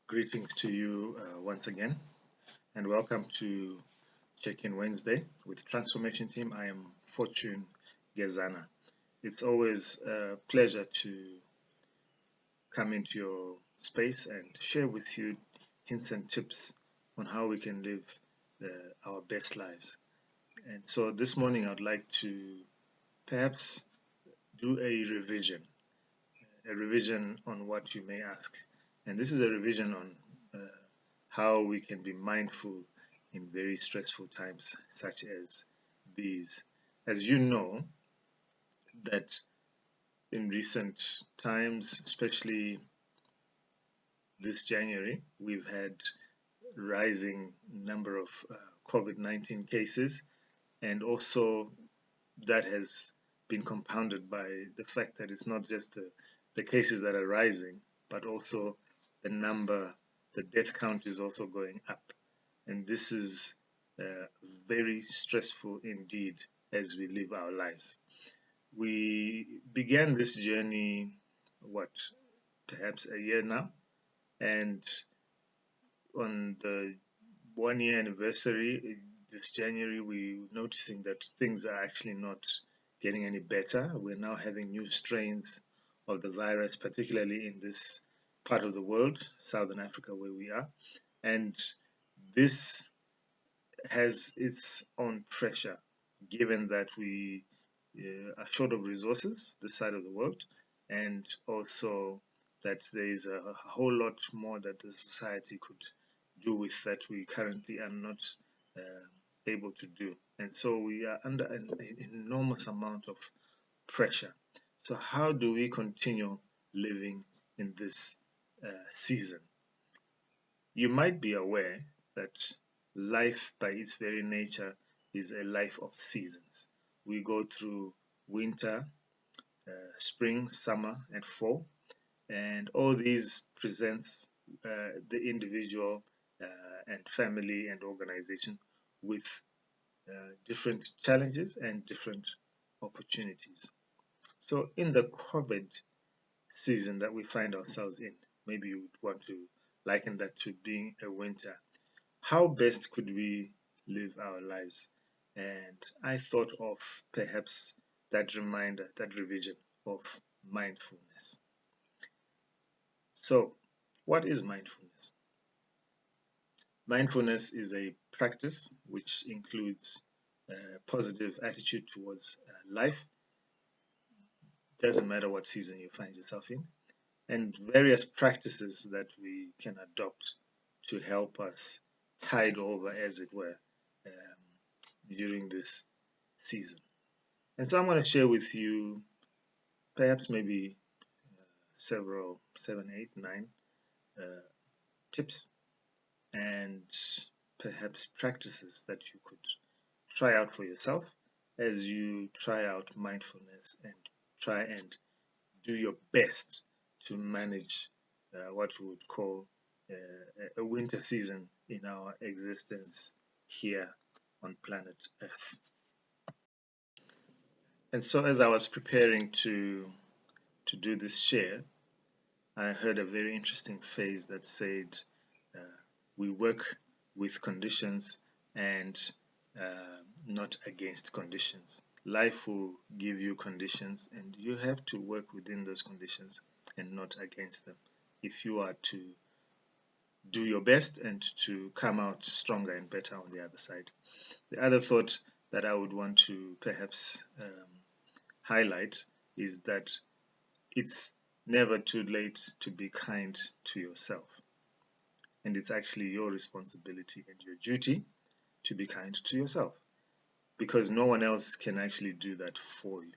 Greetings to you once again, and welcome to Check-in Wednesday with Transformation Team. I am Fortune Gezana. It's always a pleasure to come into your space and share with you hints and tips on how we can live our best lives. And so this morning, I'd like to perhaps do a revision on what you may ask. And this is a revision on how we can be mindful in very stressful times such as these. As you know, that in recent times, especially this January, we've had rising number of COVID-19 cases, and also that has been compounded by the fact that it's not just the cases that are rising, but also the death count is also going up. And this is very stressful indeed as we live our lives. We began this journey, perhaps a year now, and on the 1 year anniversary this January, we're noticing that things are actually not getting any better. We're now having new strains of the virus, particularly in this part of the world, Southern Africa, where we are. And this has its own pressure, given that we are short of resources this side of the world, and also that there is a whole lot more that the society could do with that we currently are not able to do. And so we are under an enormous amount of pressure. So how do we continue living in this season? You might be aware that life by its very nature is a life of seasons. We go through winter, spring, summer, and fall, and all these presents the individual and family and organization with different challenges and different opportunities. So in the COVID season that we find ourselves in, maybe you would want to liken that to being a winter. How best could we live our lives? And I thought of perhaps that reminder, that revision of mindfulness. So, what is mindfulness? Mindfulness is a practice which includes a positive attitude towards life. Doesn't matter what season you find yourself in, and various practices that we can adopt to help us tide over, as it were, during this season. And so I'm going to share with you perhaps maybe several, 7, 8, 9 tips and perhaps practices that you could try out for yourself as you try out mindfulness and try and do your best to manage what we would call a winter season in our existence here on planet Earth. And so as I was preparing to do this share, I heard a very interesting phrase that said, we work with conditions and not against conditions. Life will give you conditions, and you have to work within those conditions and not against them if you are to do your best and to come out stronger and better on the other side. The other thought that I would want to perhaps highlight is that it's never too late to be kind to yourself. And it's actually your responsibility and your duty to be kind to yourself, because no one else can actually do that for you.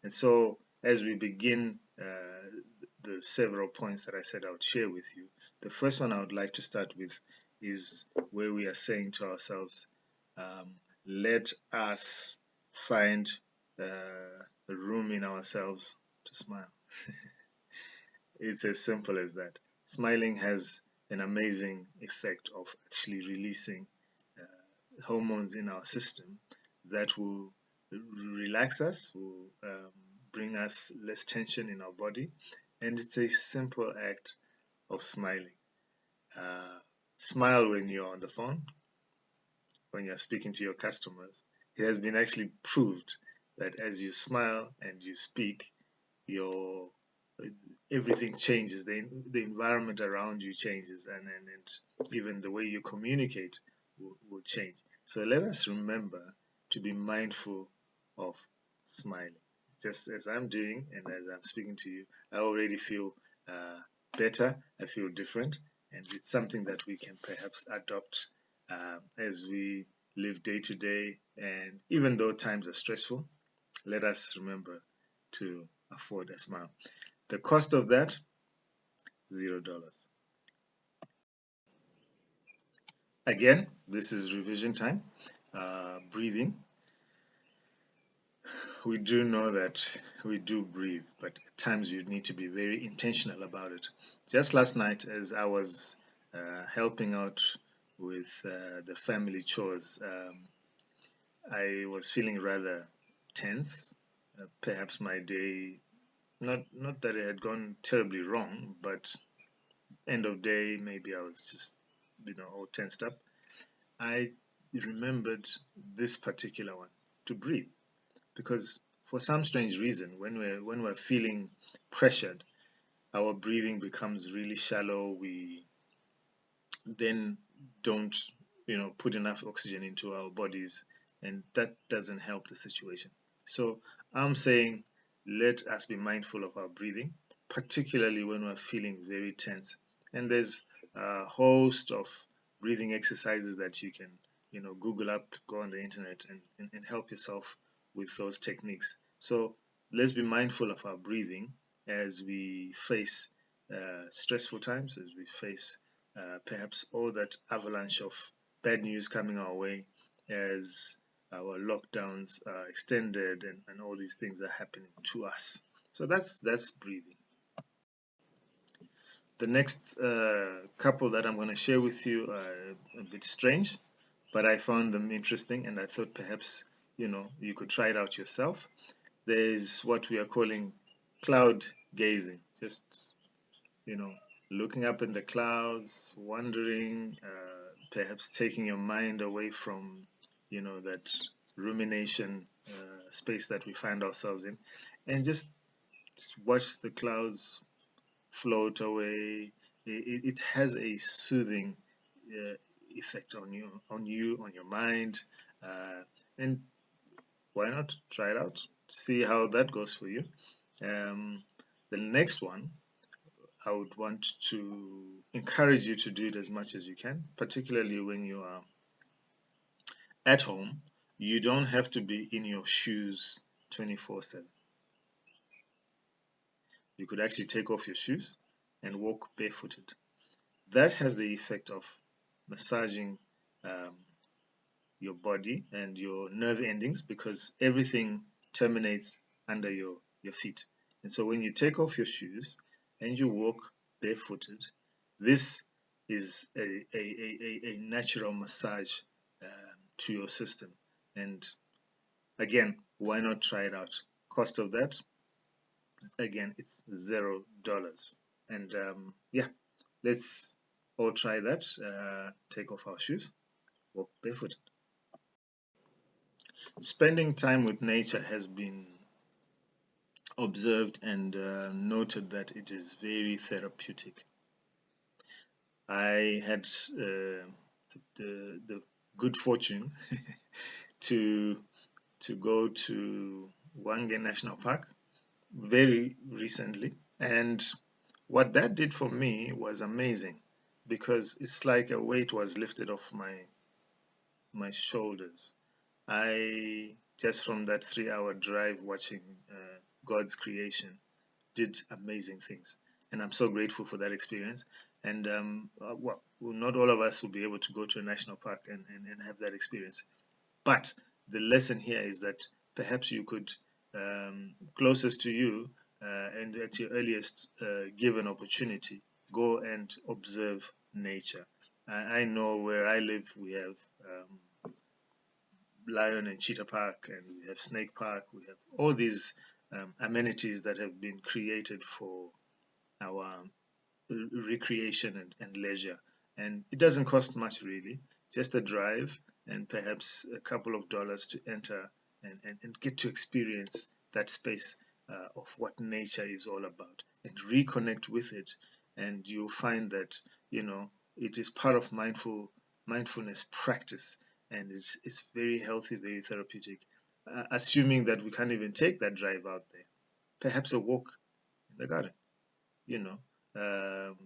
And so as we begin the several points that I said I would share with you, the first one I would like to start with is where we are saying to ourselves, let us find a room in ourselves to smile. It's as simple as that. Smiling has an amazing effect of actually releasing hormones in our system that will relax us, will bring us less tension in our body, and it's a simple act of smiling. Smile when you're on the phone, when you're speaking to your customers. It has been actually proved that as you smile and you speak, your everything changes. The environment around you changes, and even the way you communicate will change. So let us remember to be mindful of smiling. Just as I'm doing and as I'm speaking to you, I already feel better. I feel different, and it's something that we can perhaps adopt as we live day to day. And even though times are stressful, let us remember to afford a smile. The cost of that, $0. Again, this is revision time. Breathing. We do know that we do breathe, but at times you need to be very intentional about it. Just last night, as I was helping out with the family chores, I was feeling rather tense. Perhaps my day, not that it had gone terribly wrong, but end of day, maybe I was just, all tensed up. I remembered this particular one, to breathe, because for some strange reason, when we're feeling pressured, our breathing becomes really shallow. We then don't, put enough oxygen into our bodies, and that doesn't help the situation. So I'm saying, let us be mindful of our breathing, particularly when we're feeling very tense. And there's a host of breathing exercises that you can, Google up, go on the internet, and help yourself with those techniques. So let's be mindful of our breathing as we face stressful times, as we face perhaps all that avalanche of bad news coming our way, as our lockdowns are extended, and all these things are happening to us. So that's breathing. The next couple that I'm going to share with you are a bit strange, but I found them interesting, and I thought perhaps you could try it out yourself. There's what we are calling cloud gazing, just looking up in the clouds, wondering, perhaps taking your mind away from, that rumination space that we find ourselves in, and just watch the clouds float away. It has a soothing effect on your mind, and why not try it out? See how that goes for you. The next one, I would want to encourage you to do it as much as you can, particularly when you are at home. You don't have to be in your shoes 24/7. You could actually take off your shoes and walk barefooted. That has the effect of massaging um, your body and your nerve endings, because everything terminates under your feet. And so when you take off your shoes and you walk barefooted, this is a natural massage to your system. And again, why not try it out? Cost of that, again, it's $0. And yeah, let's all try that. Take off our shoes, walk barefooted. Spending time with nature has been observed and noted that it is very therapeutic. I had the good fortune to go to Wange National Park very recently, and what that did for me was amazing, because it's like a weight was lifted off my shoulders. I just from that 3-hour drive watching God's creation did amazing things, and I'm so grateful for that experience. And well, not all of us will be able to go to a national park and have that experience, but the lesson here is that perhaps you could, closest to you, and at your earliest given opportunity, go and observe nature. I know where I live, we have Lion and Cheetah Park, and we have Snake Park. We have all these amenities that have been created for our recreation and leisure. and it doesn't cost much really, just a drive and perhaps a couple of dollars to enter and get to experience that space of what nature is all about and reconnect with it. And you'll find that, it is part of mindfulness practice, and it's very healthy, very therapeutic. Assuming that we can't even take that drive out there, perhaps a walk in the garden, you know, um,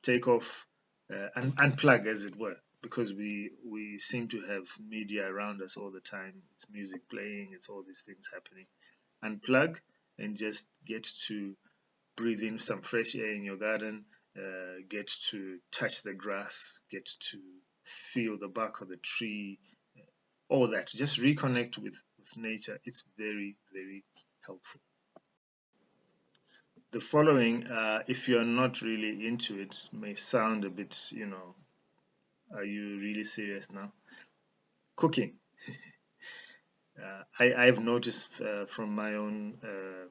take off and unplug, as it were, because we seem to have media around us all the time. It's music playing, it's all these things happening. Unplug and just get to breathe in some fresh air in your garden, get to touch the grass, get to feel the bark of the tree, all that. Just reconnect with nature. It's very, very helpful. The following, if you're not really into it, may sound a bit, are you really serious now? Cooking. I've noticed from my own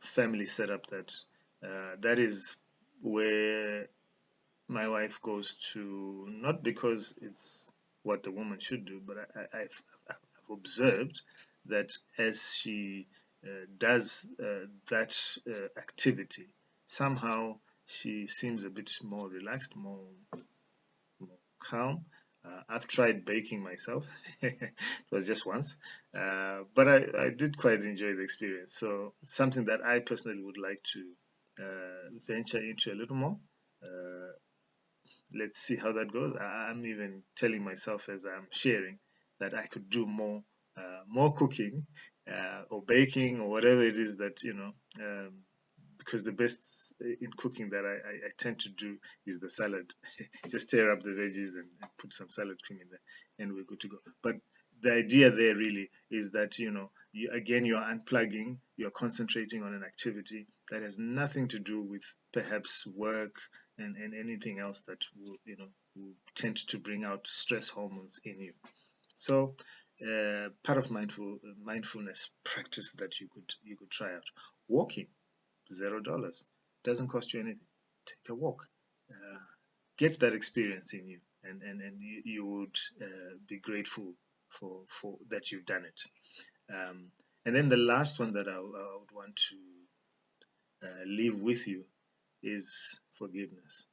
family setup that that is where my wife goes to, not because it's what the woman should do, but I've observed that as she does that activity, somehow she seems a bit more relaxed, more calm. I've tried baking myself. It was just once, but I did quite enjoy the experience. So it's something that I personally would like to venture into a little more. Uh, let's see how that goes. I'm even telling myself as I'm sharing that I could do more cooking or baking or whatever it is that because the best in cooking that I tend to do is the salad. Just tear up the veggies and put some salad cream in there, and we're good to go. But the idea there really is that you're unplugging, you're concentrating on an activity that has nothing to do with perhaps work and anything else that will tend to bring out stress hormones in you. So part of mindfulness practice that you could try out. Walking, $0, doesn't cost you anything. Take a walk, uh, get that experience in you, and you would be grateful for that you've done it. And then the last one that I would want to leave with you is forgiveness.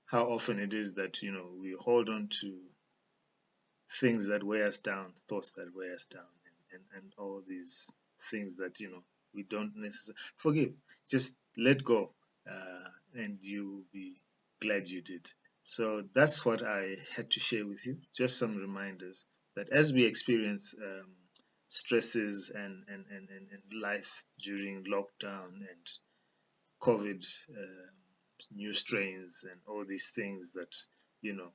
How often it is that we hold on to things that weigh us down, thoughts that weigh us down, and all these things that we don't necessarily forgive. Just let go, and you'll be glad you did. So that's what I had to share with you. Just some reminders that as we experience stresses and life during lockdown and COVID, new strains, and all these things that you know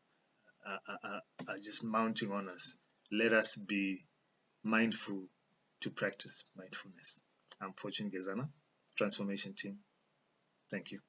are just mounting on us. Let us be mindful to practice mindfulness. I'm Fortune Gezana, Transformation Team. Thank you.